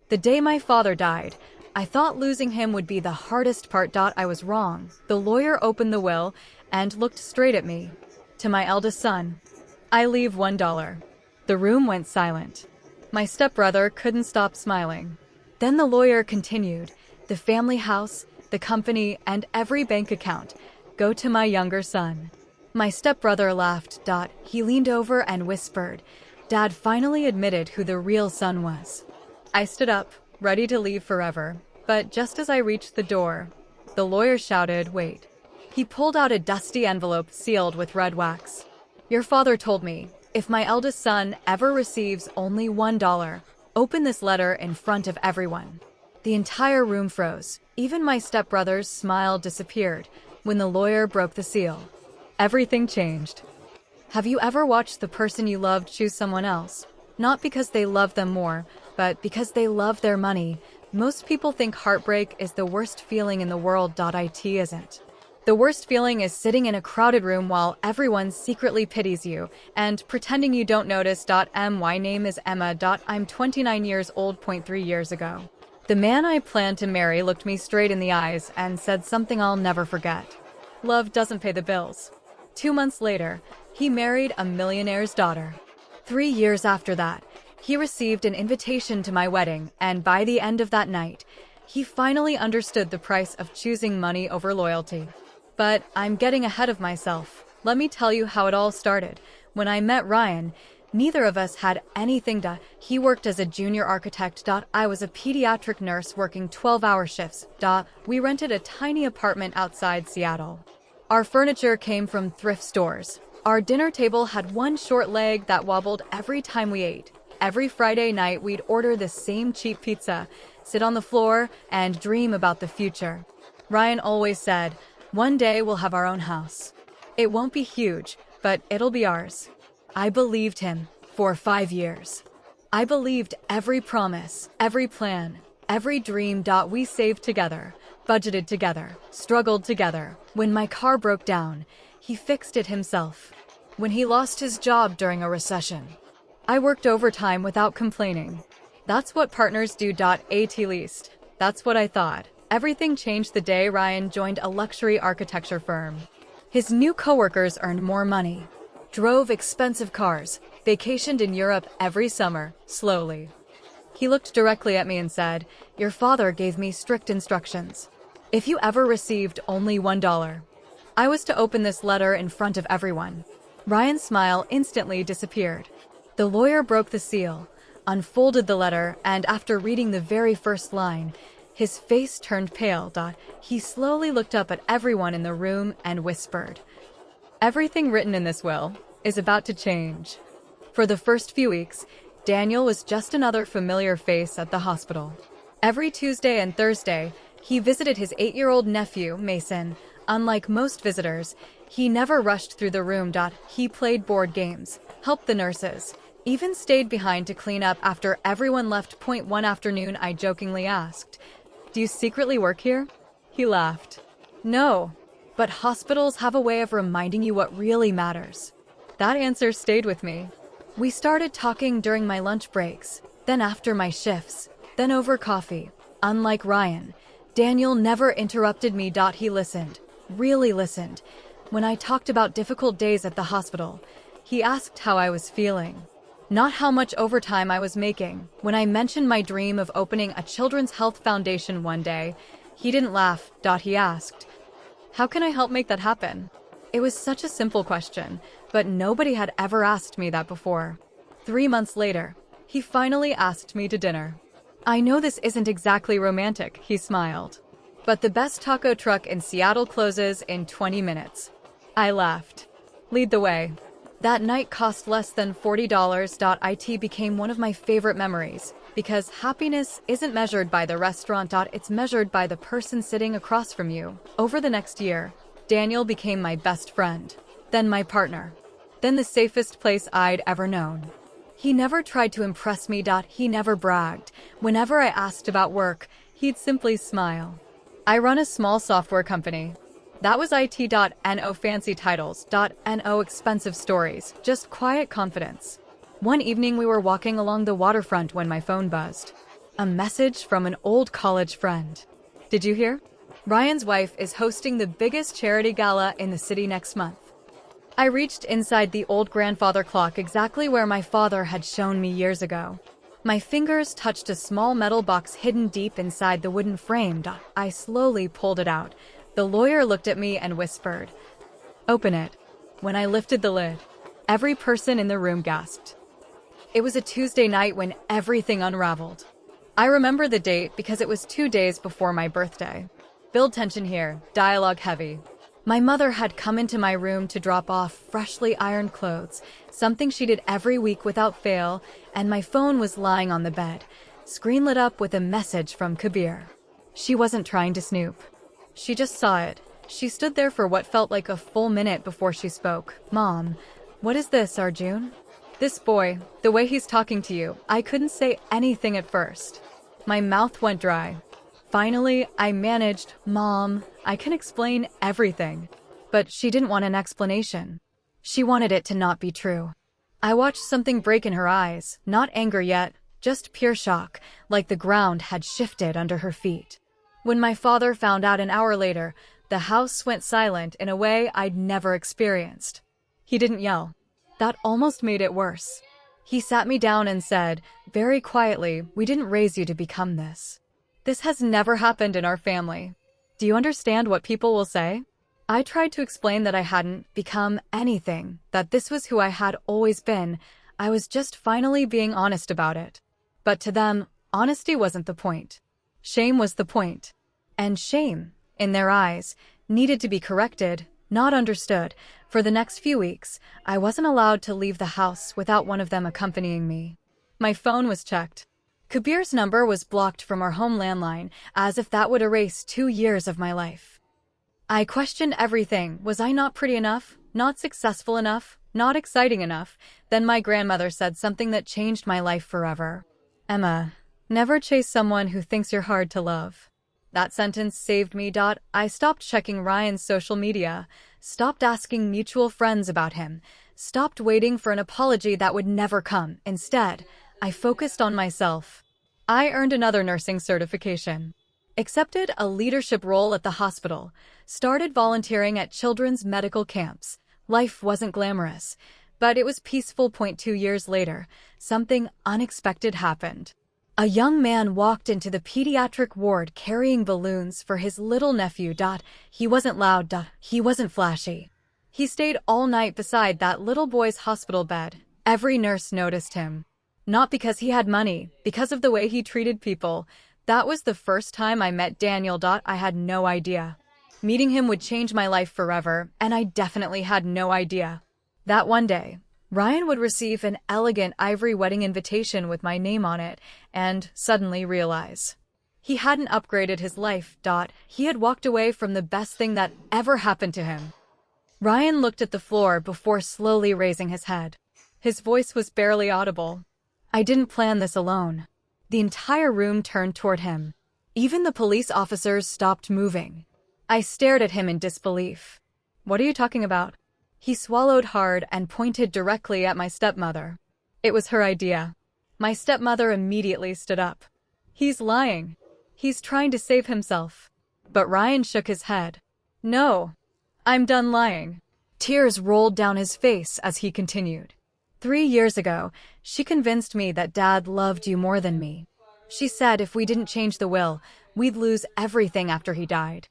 The day my father died, I thought losing him would be the hardest part. I was wrong. The lawyer opened the will and looked straight at me. To my eldest son, I leave $1. The room went silent. My stepbrother couldn't stop smiling. Then the lawyer continued, the family house, the company, and every bank account go to my younger son. My stepbrother laughed. He leaned over and whispered, Dad finally admitted who the real son was. I stood up, ready to leave forever, but just as I reached the door, the lawyer shouted, wait. He pulled out a dusty envelope sealed with red wax. Your father told me, if my eldest son ever receives only $1, open this letter in front of everyone. The entire room froze. Even my stepbrother's smile disappeared when the lawyer broke the seal. Everything changed. Have you ever watched the person you loved choose someone else? Not because they love them more, but because they love their money. Most people think heartbreak is the worst feeling in the world. It isn't. The worst feeling is sitting in a crowded room while everyone secretly pities you and pretending you don't notice. My name is Emma. I'm 29 years old. 3 years ago, the man I planned to marry looked me straight in the eyes and said something I'll never forget. Love doesn't pay the bills. 2 months later, he married a millionaire's daughter. 3 years after that, he received an invitation to my wedding, and by the end of that night, he finally understood the price of choosing money over loyalty. But I'm getting ahead of myself. Let me tell you how it all started. When I met Ryan, neither of us had anything to. He worked as a junior architect. I was a pediatric nurse working 12-hour shifts. We rented a tiny apartment outside Seattle. Our furniture came from thrift stores. Our dinner table had one short leg that wobbled every time we ate. Every Friday night, we'd order the same cheap pizza, sit on the floor, and dream about the future. Ryan always said, one day we'll have our own house. It won't be huge, but it'll be ours. I believed him for 5 years. I believed every promise, every plan, every dream. We saved together, budgeted together, struggled together. When my car broke down, he fixed it himself. When he lost his job during a recession, I worked overtime without complaining. That's what partners do. At least, that's what I thought. Everything changed the day Ryan joined a luxury architecture firm. His new coworkers earned more money, drove expensive cars, vacationed in Europe every summer, slowly. He looked directly at me and said, your father gave me strict instructions. If you ever received only $1, I was to open this letter in front of everyone. Ryan's smile instantly disappeared. The lawyer broke the seal, unfolded the letter, and after reading the very first line, his face turned pale. He slowly looked up at everyone in the room and whispered, everything written in this will is about to change. For the first few weeks, Daniel was just another familiar face at the hospital. Every Tuesday and Thursday, he visited his 8-year-old nephew, Mason. Unlike most visitors, he never rushed through the room. He played board games, helped the nurses, even stayed behind to clean up after everyone left. One afternoon, I jokingly asked, do you secretly work here? He laughed. No, but hospitals have a way of reminding you what really matters. That answer stayed with me. We started talking during my lunch breaks, then after my shifts, then over coffee. Unlike Ryan, Daniel never interrupted me. He listened, really listened. When I talked about difficult days at the hospital, he asked how I was feeling, not how much overtime I was making. When I mentioned my dream of opening a children's health foundation one day, he didn't laugh. He asked, how can I help make that happen? It was such a simple question, but nobody had ever asked me that before. 3 months later, he finally asked me to dinner. I know this isn't exactly romantic, he smiled, but the best taco truck in Seattle closes in 20 minutes. I laughed. Lead the way. That night cost less than $40. It became one of my favorite memories, because happiness isn't measured by the restaurant. It's measured by the person sitting across from you. Over the next year, Daniel became my best friend, then my partner, then the safest place I'd ever known. He never tried to impress me. He never bragged. Whenever I asked about work, he'd simply smile. I run a small software company. That was it.no fancy titles.no expensive stories, just quiet confidence. One evening we were walking along the waterfront when my phone buzzed. A message from an old college friend. Did you hear? Ryan's wife is hosting the biggest charity gala in the city next month. I reached inside the old grandfather clock exactly where my father had shown me years ago. My fingers touched a small metal box hidden deep inside the wooden frame. I slowly pulled it out. The lawyer looked at me and whispered, "Open it." When I lifted the lid, every person in the room gasped. It was a Tuesday night when everything unraveled. I remember the date because it was 2 days before my birthday. Build tension here, dialogue heavy. My mother had come into my room to drop off freshly ironed clothes, something she did every week without fail, and my phone was lying on the bed, screen lit up with a message from Kabir. She wasn't trying to snoop. She just saw it. She stood there for what felt like a full minute before she spoke. "Mom, what is this, Arjun?" "This boy, the way he's talking to you." I couldn't say anything at first. My mouth went dry. Finally, I managed, "Mom, I can explain everything." But she didn't want an explanation. She wanted it to not be true. I watched something break in her eyes, not anger yet, just pure shock, like the ground had shifted under her feet. When my father found out an hour later, the house went silent in a way I'd never experienced. He didn't yell. That almost made it worse. He sat me down and said, very quietly, "We didn't raise you to become this. This has never happened in our family. Do you understand what people will say?" I tried to explain that I hadn't become anything, that this was who I had always been. I was just finally being honest about it. But to them, honesty wasn't the point. Shame was the point. And shame, in their eyes, needed to be corrected, not understood. For the next few weeks, I wasn't allowed to leave the house without one of them accompanying me. My phone was checked. Kabir's number was blocked from our home landline, as if that would erase 2 years of my life. I questioned everything. Was I not pretty enough? Not successful enough? Not exciting enough? Then my grandmother said something that changed my life forever. "Emma, never chase someone who thinks you're hard to love." That sentence saved me. I stopped checking Ryan's social media, stopped asking mutual friends about him, stopped waiting for an apology that would never come. Instead, I focused on myself. I earned another nursing certification, accepted a leadership role at the hospital, started volunteering at children's medical camps. Life wasn't glamorous, but it was peaceful. 2 years later, something unexpected happened. A young man walked into the pediatric ward carrying balloons for his little nephew. He wasn't loud. He wasn't flashy. He stayed all night beside that little boy's hospital bed. Every nurse noticed him. Not because he had money, because of the way he treated people. That was the first time I met Daniel. I had no idea. Meeting him would change my life forever, and I definitely had no idea. That one day, Ryan would receive an elegant ivory wedding invitation with my name on it, and suddenly realize he hadn't upgraded his life. He had walked away from the best thing that ever happened to him. Ryan looked at the floor before slowly raising his head. His voice was barely audible. "I didn't plan this alone." The entire room turned toward him. Even the police officers stopped moving. I stared at him in disbelief. "What are you talking about?" He swallowed hard and pointed directly at my stepmother. It was her idea. My stepmother immediately stood up. "He's lying. He's trying to save himself." But Ryan shook his head. "No, I'm done lying." Tears rolled down his face as he continued. 3 years ago, she convinced me that Dad loved you more than me. She said if we didn't change the will, we'd lose everything after he died.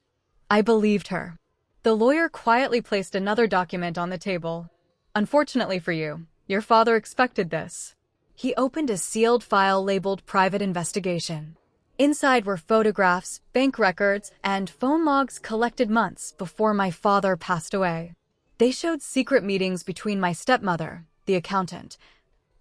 I believed her. The lawyer quietly placed another document on the table. "Unfortunately for you, your father expected this." He opened a sealed file labeled Private Investigation. Inside were photographs, bank records, and phone logs collected months before my father passed away. They showed secret meetings between my stepmother, the accountant,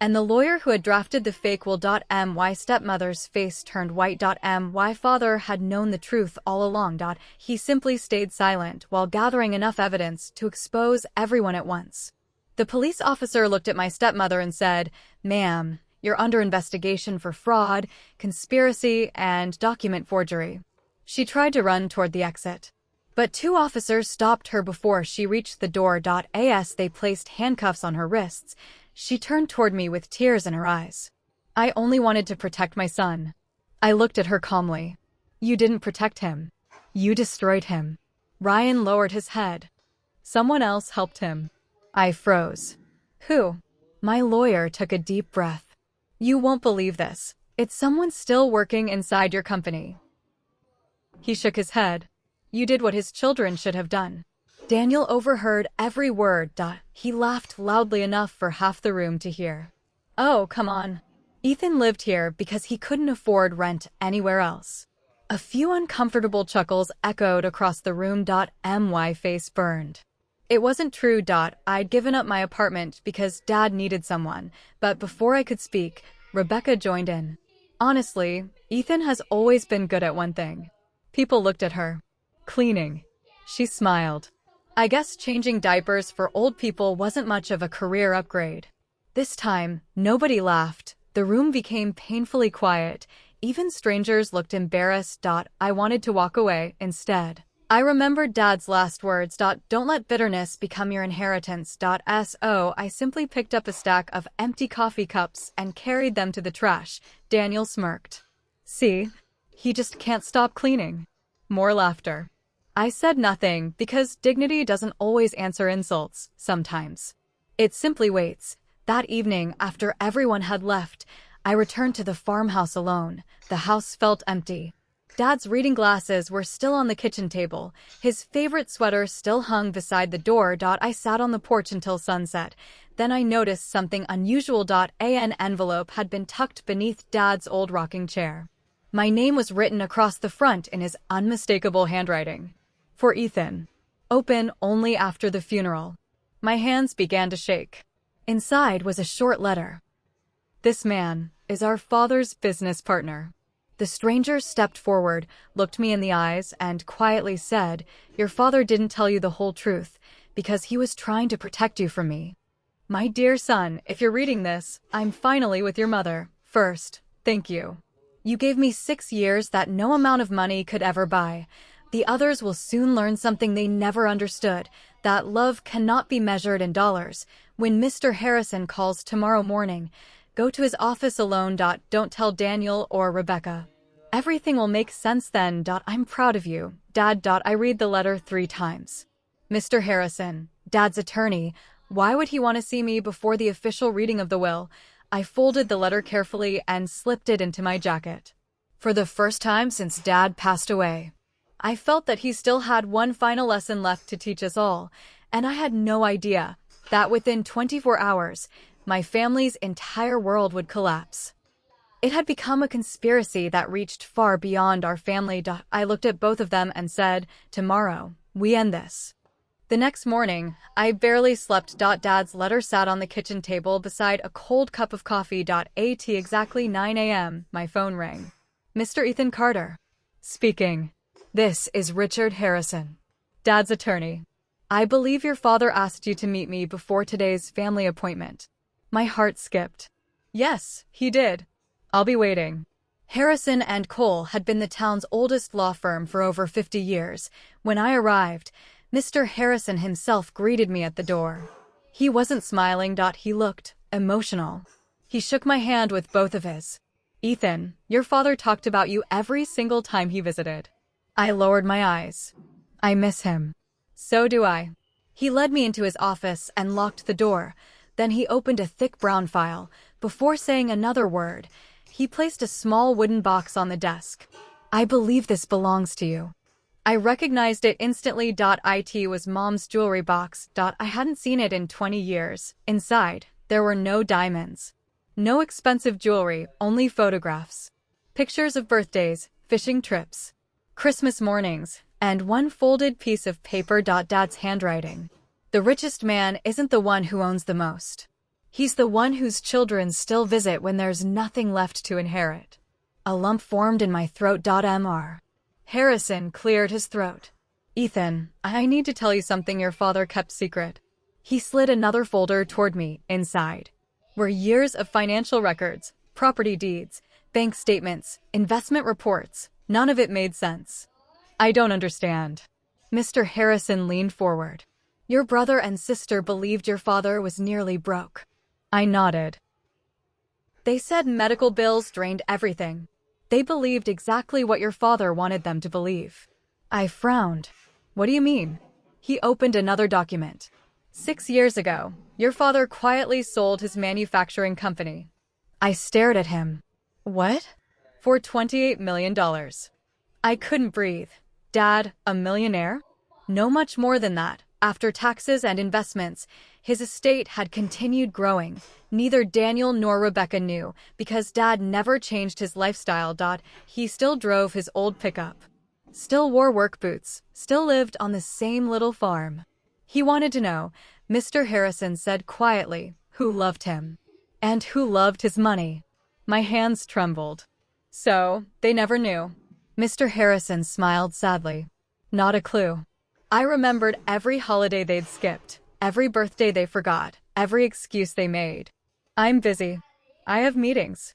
and the lawyer who had drafted the fake will. My stepmother's face turned white. My father had known the truth all along. He simply stayed silent while gathering enough evidence to expose everyone at once. The police officer looked at my stepmother and said, "Ma'am, you're under investigation for fraud, conspiracy, and document forgery." She tried to run toward the exit, but 2 officers stopped her before she reached the door. As they placed handcuffs on her wrists, she turned toward me with tears in her eyes. "I only wanted to protect my son." I looked at her calmly. You didn't protect him. You destroyed him. Ryan lowered his head. Someone else helped him. I froze. Who? My lawyer took a deep breath. You won't believe this. It's someone still working inside your company. He shook his head. You did what his children should have done. Daniel overheard every word. He laughed loudly enough for half the room to hear. Oh, come on. Ethan lived here because he couldn't afford rent anywhere else. A few uncomfortable chuckles echoed across the room. My face burned. It wasn't true. I'd given up my apartment because Dad needed someone, but before I could speak, Rebecca joined in. Honestly, Ethan has always been good at one thing. People looked at her. Cleaning. She smiled. I guess changing diapers for old people wasn't much of a career upgrade. This time, nobody laughed. The room became painfully quiet. Even strangers looked embarrassed. I wanted to walk away instead. I remembered Dad's last words. Don't let bitterness become your inheritance. So I simply picked up a stack of empty coffee cups and carried them to the trash. Daniel smirked. See? He just can't stop cleaning. More laughter. I said nothing because dignity doesn't always answer insults, sometimes. It simply waits. That evening, after everyone had left, I returned to the farmhouse alone. The house felt empty. Dad's reading glasses were still on the kitchen table. His favorite sweater still hung beside the door. I sat on the porch until sunset. Then I noticed something unusual. An envelope had been tucked beneath Dad's old rocking chair. My name was written across the front in his unmistakable handwriting. For Ethan. Open only after the funeral. My hands began to shake. Inside was a short letter. This man is our father's business partner. The stranger stepped forward, looked me in the eyes, and quietly said, Your father didn't tell you the whole truth, because he was trying to protect you from me. My dear son, if you're reading this, I'm finally with your mother. First, thank you. You gave me 6 years that no amount of money could ever buy. The others will soon learn something they never understood, that love cannot be measured in dollars. When Mr. Harrison calls tomorrow morning, go to his office alone. Don't tell Daniel or Rebecca. Everything will make sense then. I'm proud of you, Dad. I read the letter 3 times. Mr. Harrison, Dad's attorney. Why would he want to see me before the official reading of the will? I folded the letter carefully and slipped it into my jacket. For the first time since Dad passed away, I felt that he still had one final lesson left to teach us all, and I had no idea that within 24 hours, my family's entire world would collapse. It had become a conspiracy that reached far beyond our family. I looked at both of them and said, Tomorrow, we end this. The next morning, I barely slept. Dad's letter sat on the kitchen table beside a cold cup of coffee. At exactly 9 a.m., my phone rang. Mr. Ethan Carter. Speaking. This is Richard Harrison, Dad's attorney. I believe your father asked you to meet me before today's family appointment. My heart skipped. Yes, he did. I'll be waiting. Harrison and Cole had been the town's oldest law firm for over 50 years. When I arrived, Mr. Harrison himself greeted me at the door. He wasn't smiling. He looked emotional. He shook my hand with both of his. Ethan, your father talked about you every single time he visited. I lowered my eyes. I miss him. So do I. He led me into his office and locked the door. Then he opened a thick brown file. Before saying another word, he placed a small wooden box on the desk. I believe this belongs to you. I recognized it instantly. It was Mom's jewelry box. I hadn't seen it in 20 years. Inside, there were no diamonds. No expensive jewelry, only photographs. Pictures of birthdays, fishing trips, Christmas mornings, and one folded piece of paper. Dad's handwriting. The richest man isn't the one who owns the most. He's the one whose children still visit when there's nothing left to inherit. A lump formed in my throat. Mr. Harrison cleared his throat. Ethan, I need to tell you something your father kept secret. He slid another folder toward me. Inside were years of financial records, property deeds, bank statements, investment reports. None of it made sense. I don't understand. Mr. Harrison leaned forward. Your brother and sister believed your father was nearly broke. I nodded. They said medical bills drained everything. They believed exactly what your father wanted them to believe. I frowned. What do you mean? He opened another document. 6 years ago, your father quietly sold his manufacturing company. I stared at him. What? For $28 million. I couldn't breathe. Dad, a millionaire? No, much more than that. After taxes and investments, his estate had continued growing. Neither Daniel nor Rebecca knew, because Dad never changed his lifestyle. He still drove his old pickup, still wore work boots, still lived on the same little farm. He wanted to know, Mr. Harrison said quietly, who loved him. And who loved his money. My hands trembled. So, they never knew. Mr. Harrison smiled sadly. Not a clue. I remembered every holiday they'd skipped, every birthday they forgot, every excuse they made. I'm busy. I have meetings.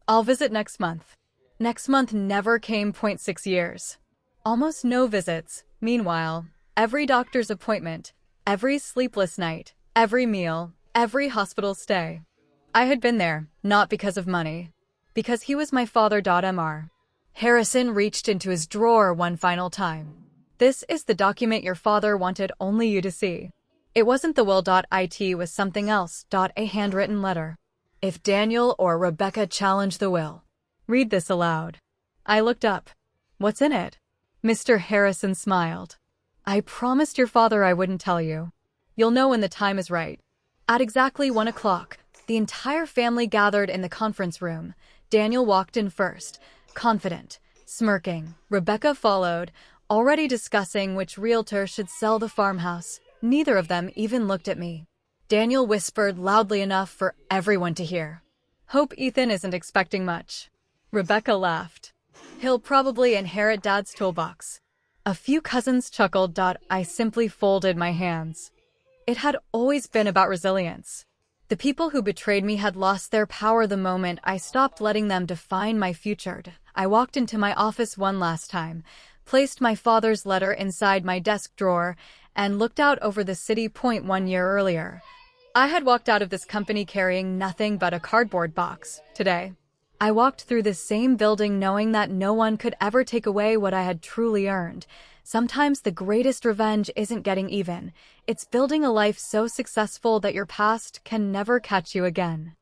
I'll visit next month. Next month never came. 6 years. Almost no visits. Meanwhile, every doctor's appointment, every sleepless night, every meal, every hospital stay. I had been there, not because of money. Because he was my father. Mr. Harrison reached into his drawer one final time. This is the document your father wanted only you to see. It wasn't the will. It was something else. A handwritten letter. If Daniel or Rebecca challenge the will, read this aloud. I looked up. What's in it? Mr. Harrison smiled. I promised your father I wouldn't tell you. You'll know when the time is right. At exactly 1 o'clock, the entire family gathered in the conference room. Daniel walked in first, confident, smirking. Rebecca followed, already discussing which realtor should sell the farmhouse. Neither of them even looked at me. Daniel whispered loudly enough for everyone to hear. Hope Ethan isn't expecting much. Rebecca laughed. He'll probably inherit Dad's toolbox. A few cousins chuckled. I simply folded my hands. It had always been about resilience. The people who betrayed me had lost their power the moment I stopped letting them define my future. I walked into my office one last time, placed my father's letter inside my desk drawer, and looked out over the city. 1 year earlier, I had walked out of this company carrying nothing but a cardboard box. Today, I walked through this same building knowing that no one could ever take away what I had truly earned. Sometimes the greatest revenge isn't getting even. It's building a life so successful that your past can never catch you again.